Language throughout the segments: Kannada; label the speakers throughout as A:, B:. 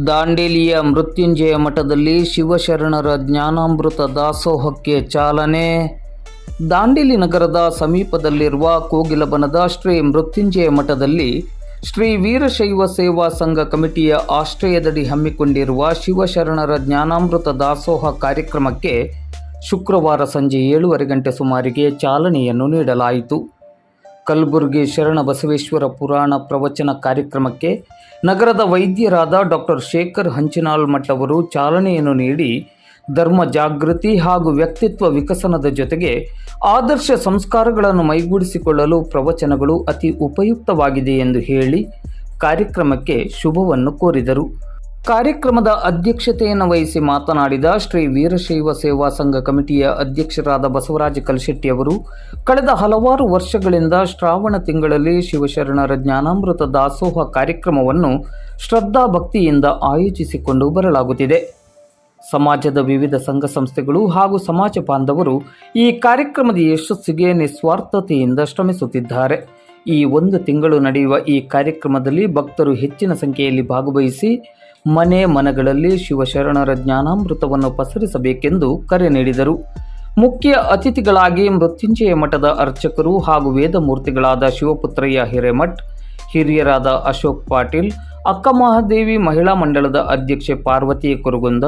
A: ದಾಂಡೇಲಿಯ ಮೃತ್ಯುಂಜಯ ಮಠದಲ್ಲಿ ಶಿವಶರಣರ ಜ್ಞಾನಾಮೃತ ದಾಸೋಹಕ್ಕೆ ಚಾಲನೆ. ದಾಂಡೇಲಿ ನಗರದ ಸಮೀಪದಲ್ಲಿರುವ ಕೋಗಿಲಬನದ ಶ್ರೀ ಮೃತ್ಯುಂಜಯ ಮಠದಲ್ಲಿ ಶ್ರೀ ವೀರಶೈವ ಸೇವಾ ಸಂಘ ಕಮಿಟಿಯ ಆಶ್ರಯದಡಿ ಹಮ್ಮಿಕೊಂಡಿರುವ ಶಿವಶರಣರ ಜ್ಞಾನಾಮೃತ ದಾಸೋಹ ಕಾರ್ಯಕ್ರಮಕ್ಕೆ ಶುಕ್ರವಾರ ಸಂಜೆ 7:30 ಗಂಟೆ ಸುಮಾರಿಗೆ ಚಾಲನೆಯನ್ನು ನೀಡಲಾಯಿತು. ಕಲಬುರಗಿ ಶರಣ ಬಸವೇಶ್ವರ ಪುರಾಣ ಪ್ರವಚನ ಕಾರ್ಯಕ್ರಮಕ್ಕೆ ನಗರದ ವೈದ್ಯರಾದ ಡಾಕ್ಟರ್ ಶೇಖರ್ ಹಂಚಿನಾಳಮಠ್ ಅವರು ಚಾಲನೆಯನ್ನು ನೀಡಿ ಧರ್ಮ ಜಾಗೃತಿ ಹಾಗೂ ವ್ಯಕ್ತಿತ್ವ ವಿಕಸನದ ಜೊತೆಗೆ ಆದರ್ಶ ಸಂಸ್ಕಾರಗಳನ್ನು ಮೈಗೂಡಿಸಿಕೊಳ್ಳಲು ಪ್ರವಚನಗಳು ಅತಿ ಉಪಯುಕ್ತವಾಗಿದೆ ಎಂದು ಹೇಳಿ ಕಾರ್ಯಕ್ರಮಕ್ಕೆ ಶುಭವನ್ನು ಕೋರಿದರು. ಕಾರ್ಯಕ್ರಮದ ಅಧ್ಯಕ್ಷತೆಯನ್ನು ವಹಿಸಿ ಮಾತನಾಡಿದ ಶ್ರೀ ವೀರಶೈವ ಸೇವಾ ಸಂಘ ಕಮಿಟಿಯ ಅಧ್ಯಕ್ಷರಾದ ಬಸವರಾಜ ಕಲ್ಶೆಟ್ಟಿ ಅವರು, ಕಳೆದ ಹಲವಾರು ವರ್ಷಗಳಿಂದ ಶ್ರಾವಣ ತಿಂಗಳಲ್ಲಿ ಶಿವಶರಣರ ಜ್ಞಾನಾಮೃತ ದಾಸೋಹ ಕಾರ್ಯಕ್ರಮವನ್ನು ಶ್ರದ್ಧಾ ಭಕ್ತಿಯಿಂದ ಆಯೋಜಿಸಿಕೊಂಡು ಬರಲಾಗುತ್ತಿದೆ. ಸಮಾಜದ ವಿವಿಧ ಸಂಘ ಸಂಸ್ಥೆಗಳು ಹಾಗೂ ಸಮಾಜ ಬಾಂಧವರು ಈ ಕಾರ್ಯಕ್ರಮದ ಯಶಸ್ಸಿಗೆ ನಿಸ್ವಾರ್ಥತೆಯಿಂದ ಶ್ರಮಿಸುತ್ತಿದ್ದಾರೆ. ಈ 1 ತಿಂಗಳು ನಡೆಯುವ ಈ ಕಾರ್ಯಕ್ರಮದಲ್ಲಿ ಭಕ್ತರು ಹೆಚ್ಚಿನ ಸಂಖ್ಯೆಯಲ್ಲಿ ಭಾಗವಹಿಸಿ ಮನೆ ಮನಗಳಲ್ಲಿ ಶಿವಶರಣರ ಜ್ಞಾನಾಮೃತವನ್ನು ಪಸರಿಸಬೇಕೆಂದು ಕರೆ ನೀಡಿದರು. ಮುಖ್ಯ ಅತಿಥಿಗಳಾಗಿ ಮೃತ್ಯುಂಜಯ ಮಠದ ಅರ್ಚಕರು ಹಾಗೂ ವೇದಮೂರ್ತಿಗಳಾದ ಶಿವಪುತ್ರಯ್ಯ ಹಿರೇಮಠ್, ಹಿರಿಯರಾದ ಅಶೋಕ್ ಪಾಟೀಲ್, ಅಕ್ಕಮಹಾದೇವಿ ಮಹಿಳಾ ಮಂಡಳದ ಅಧ್ಯಕ್ಷೆ ಪಾರ್ವತಿ ಕುರುಗುಂದ,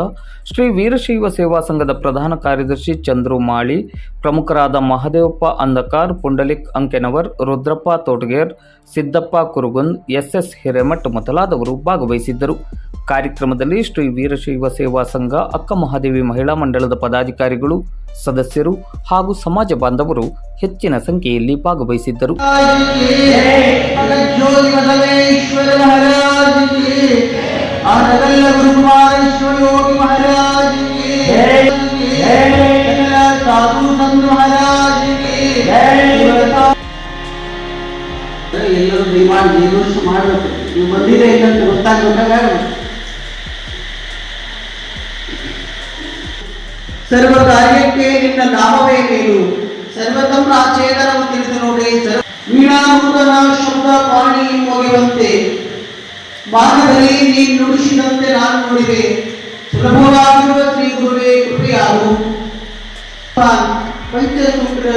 A: ಶ್ರೀ ವೀರಶೈವ ಸೇವಾ ಸಂಘದ ಪ್ರಧಾನ ಕಾರ್ಯದರ್ಶಿ ಚಂದ್ರು ಮಾಳಿ, ಪ್ರಮುಖರಾದ ಮಹದೇವಪ್ಪ ಅಂದಕಾರ್, ಪುಂಡಲಿಕ್ ಅಂಕೆನವರ್, ರುದ್ರಪ್ಪ ತೋಟಗೇರ್, ಸಿದ್ದಪ್ಪ ಕುರುಗುಂದ್, ಎಸ್ ಹಿರೇಮಠ್ ಮೊದಲಾದವರು ಭಾಗವಹಿಸಿದ್ದರು. ಕಾರ್ಯಕ್ರಮದಲ್ಲಿ ಶ್ರೀ ವೀರಶೈವ ಸೇವಾ ಸಂಘ, ಅಕ್ಕಮಹಾದೇವಿ ಮಹಿಳಾ ಮಂಡಳದ ಪದಾಧಿಕಾರಿಗಳು, ಸದಸ್ಯರು ಹಾಗೂ ಸಮಾಜ ಬಾಂಧವರು ಹೆಚ್ಚಿನ ಸಂಖ್ಯೆಯಲ್ಲಿ ಭಾಗವಹಿಸಿದ್ದರು.
B: ಎಲ್ಲರೂ ದಯಮಾಡಿ ನಿರ್ವಹಣೆ ಮಾಡಬೇಕು. ನೀವು ಬಂದಿದೆ ಇಲ್ಲಂತ ಗೊತ್ತಾಗಬೇಕಾಗ ಸರ್ವ ಕಾರ್ಯಕ್ಕೆ ನಿನ್ನ ನಾಮವೇ ಮೇಲು, ಸರ್ವತಂತ್ರ ಚೇತನವು ತಿಳಿದು ನೋಡಿ. ವೀಣಾಮೃತನ ಶಬ್ದ ಪಾಣಿ ಮುಗಿಯುವಂತೆ ಮಾರ್ಗದಲ್ಲಿ ನೀನು ನುಡಿಸಿದಂತೆ ನಾನು ನುಡಿವೆ. ಸುಲಭವಾಗಿರುವ ಶ್ರೀ ಗುರುವೇ ಕೃಪೆಯಾಗು. ಪಂಚಸೂತ್ರ